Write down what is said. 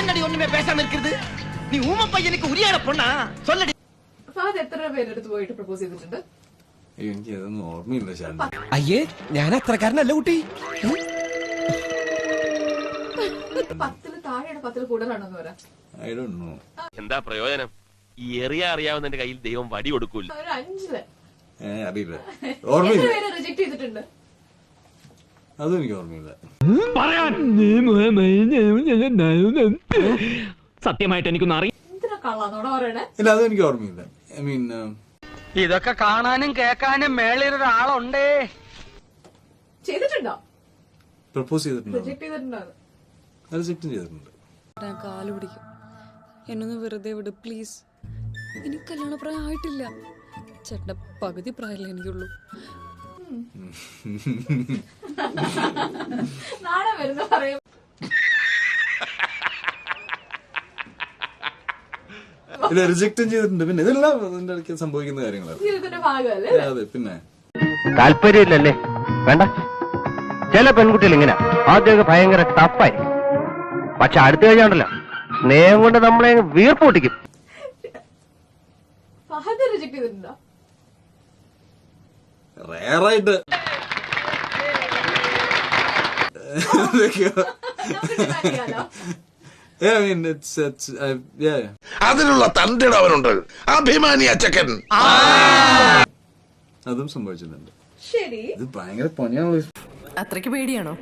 என்னடி ஒண்ணுமே பேசாம இருக்குது? நீ ஊம பையனுக்கு உரியாட பொண்ணா? சொல்லடி. ഫഹദ് എത്ര പേരെടുത്ത് പോയിട്ട് പ്രപ്പോസ് ചെയ്തിട്ടുണ്ട്? എനിക്ക് അതൊന്നും ഓർമ്മയില്ല ശാന്തി. അയ്യേ ഞാൻ അത്രക്കാരനല്ല കുട്ടി. 10 താഴെയാണ് 10 കൂടുതലാണെന്ന് പറയാം. I don't know. എന്താ പ്രയോജനം? ഈ എറിയ അറിയാവുന്നതിന്റെ കയ്യിൽ ദൈവം വടി കൊടുക്കൂല. ഒരു 5 അറിയില്ല, എത്ര ഓർമ്മയില്ല. പേര് റിജക്ട് ചെയ്തിട്ടുണ്ട്? അതും എനിക്ക് ഓർമ്മയില്ല. സത്യമായിട്ട് എനിക്കൊന്നും അറിയാം. എന്തിനാ കള്ളാന്നോടെ പറയണേ? ഇല്ല, അതും എനിക്ക് ഓർമ്മയില്ല. ഐ മീൻ ഇതൊക്കെ കാണാനും കേൾക്കാനും മേളിലൊരാളുണ്ടേ. ചെയ്തിട്ടുണ്ടോ? പ്രപ്പോസ് ചെയ്തിട്ടുണ്ടോ? റിജക്ട് ചെയ്തിട്ടുണ്ടോ? റിജക്റ്റും ചെയ്തിട്ടുണ്ട്. ഞാൻ കാല് പിടിക്കും, എന്നൊന്ന് വെറുതെ വിട് പ്ലീസ്. എനിക്ക് കല്യാണ പ്രായം ആയിട്ടില്ല. ചേട്ടന്റെ പകുതി പ്രായമല്ലേ എനിക്കുള്ളൂ. നാളെ വരുന്ന പറയും. ഇല്ല, റിജക്റ്റും ചെയ്തിട്ടുണ്ട്. പിന്നെ ഇതെല്ലാം അതിന്റെ ഇടയ്ക്ക് സംഭവിക്കുന്ന കാര്യങ്ങളാണ്. ജീവിതത്തിന്റെ ഭാഗമല്ലേ? അതെ, പിന്നെ താല്പര്യമില്ലല്ലേ? വേണ്ട. ചില പെൺകുട്ടികൾ ഇങ്ങനെ ആദ്യമൊക്കെ ഭയങ്കര ടഫായിരിക്കും, പക്ഷെ അടുത്ത് കഴിഞ്ഞാണ്ടല്ലോ സ്നേഹം കൊണ്ട് നമ്മളെ വീർപ്പ് പൊട്ടിക്കും. ഫഹദ് റിജക്ട് ചെയ്തിട്ടുണ്ടോ? റയറായിട്ട് അതിനുള്ള തന്റെ അവനുണ്ട്, അഭിമാനി അച്ചക്കൻ. അതും സംഭവിച്ചിട്ടുണ്ട്. ശരി, ഇത് ഭയങ്കര പണിയാണല്ലോ. അത്രയ്ക്ക് പേടിയാണോ?